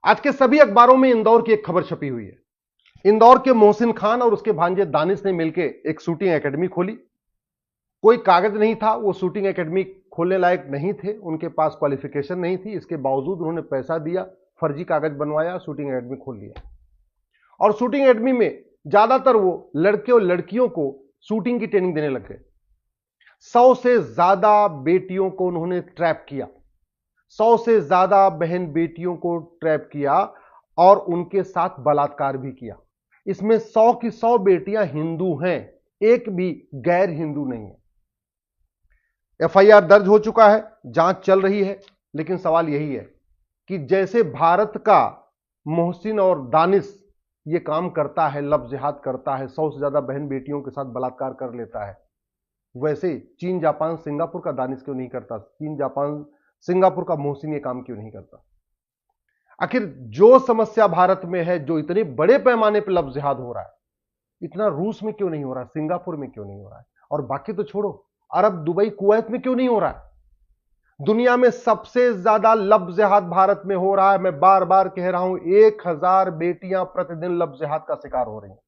आज के सभी अखबारों में इंदौर की एक खबर छपी हुई है। इंदौर के मोहसिन खान और उसके भांजे दानिश ने मिलकर एक शूटिंग एकेडमी खोली। कोई कागज नहीं था, वो शूटिंग एकेडमी खोलने लायक नहीं थे, उनके पास क्वालिफिकेशन नहीं थी। इसके बावजूद उन्होंने पैसा दिया, फर्जी कागज बनवाया, शूटिंग एकेडमी खोल लिया। और शूटिंग एकेडमी में ज्यादातर वो लड़के और लड़कियों को शूटिंग की ट्रेनिंग देने लग गए। 100 से ज्यादा बेटियों को उन्होंने ट्रैप किया, 100 से ज्यादा बहन बेटियों को ट्रैप किया और उनके साथ बलात्कार भी किया। इसमें 100 की 100 बेटियां हिंदू हैं, एक भी गैर हिंदू नहीं है। एफआईआर दर्ज हो चुका है, जांच चल रही है। लेकिन सवाल यही है कि जैसे भारत का मोहसिन और दानिश ये काम करता है, लव जिहाद करता है, 100 से ज्यादा बहन बेटियों के साथ बलात्कार कर लेता है, वैसे चीन जापान सिंगापुर का दानिश क्यों नहीं करता? चीन जापान सिंगापुर का मोहसिन ये काम क्यों नहीं करता? आखिर जो समस्या भारत में है, जो इतने बड़े पैमाने पर लव जिहाद हो रहा है, इतना रूस में क्यों नहीं हो रहा है, सिंगापुर में क्यों नहीं हो रहा है, और बाकी तो छोड़ो, अरब, दुबई, कुवैत में क्यों नहीं हो रहा है? दुनिया में सबसे ज्यादा लव जिहाद भारत में हो रहा है। मैं बार बार कह रहा हूं, 1000 बेटियां प्रतिदिन लव जिहाद का शिकार हो रही हैं।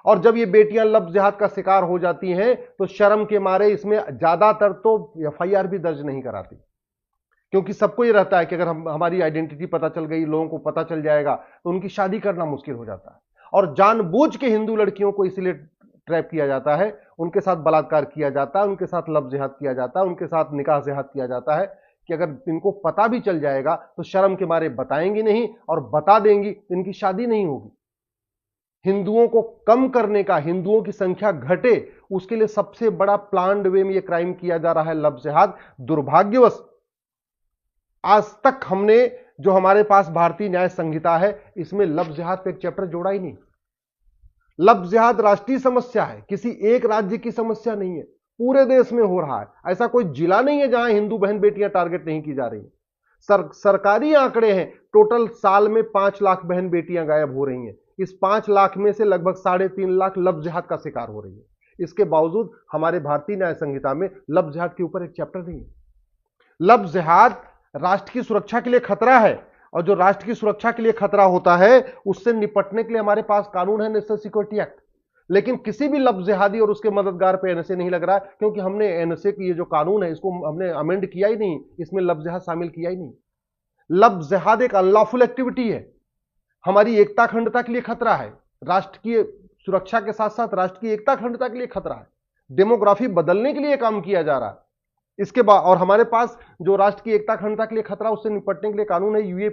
और जब ये बेटियां लव जिहाद का शिकार हो जाती हैं तो शर्म के मारे इसमें ज्यादातर तो एफआईआर भी दर्ज नहीं कराती, क्योंकि सबको ये रहता है कि अगर हमारी आइडेंटिटी पता चल गई, लोगों को पता चल जाएगा, तो उनकी शादी करना मुश्किल हो जाता है। और जानबूझ के हिंदू लड़कियों को इसलिए ट्रैप किया जाता है, उनके साथ बलात्कार किया जाता है, उनके साथ लव जिहाद किया जाता है, उनके साथ निकाह जिहाद किया जाता है कि अगर इनको पता भी चल जाएगा तो शर्म के मारे बताएंगी नहीं, और बता देंगी तो इनकी शादी नहीं होगी। हिंदुओं को कम करने का, हिंदुओं की संख्या घटे, उसके लिए सबसे बड़ा प्लान्ड वे में यह क्राइम किया जा रहा है, लव जिहाद। दुर्भाग्यवश आज तक हमने जो हमारे पास भारतीय न्याय संहिता है, इसमें लव जिहाद का एक चैप्टर जोड़ा ही नहीं। लव जिहाद राष्ट्रीय समस्या है, किसी एक राज्य की समस्या नहीं है, पूरे देश में हो रहा है। ऐसा कोई जिला नहीं है जहां हिंदू बहन बेटियां टारगेट नहीं की जा रही है। सरकारी आंकड़े हैं, टोटल साल में 5 लाख बहन बेटियां गायब हो रही हैं। इस 5 लाख में से लगभग 3.5 लाख लव जिहाद का शिकार हो रही है। इसके बावजूद हमारे भारतीय न्याय संहिता में लव जिहाद के ऊपर एक चैप्टर नहीं है। लव जिहाद राष्ट्र की सुरक्षा के लिए खतरा है, और जो राष्ट्र की सुरक्षा के लिए खतरा होता है, उससे निपटने के लिए हमारे पास कानून है, नेशनल सिक्योरिटी एक्ट। लेकिन किसी भी लव जिहादी और उसके मददगार पे एनएसए नहीं लग रहा है, क्योंकि हमने एनएसए की ये जो कानून है, इसको हमने अमेंड किया ही नहीं, इसमें लव जिहाद शामिल किया ही नहीं। लव जिहाद एक अनलॉफुल एक्टिविटी है, हमारी एकता अखंडता के लिए खतरा है, राष्ट्र की सुरक्षा के साथ साथ राष्ट्र की एकता अखंडता के लिए खतरा है, डेमोग्राफी बदलने के लिए काम किया जा रहा है। इसके बाद और हमारे पास जो राष्ट्र की एकता अखंडता के लिए खतरा, उससे निपटने के लिए कानून है, यूए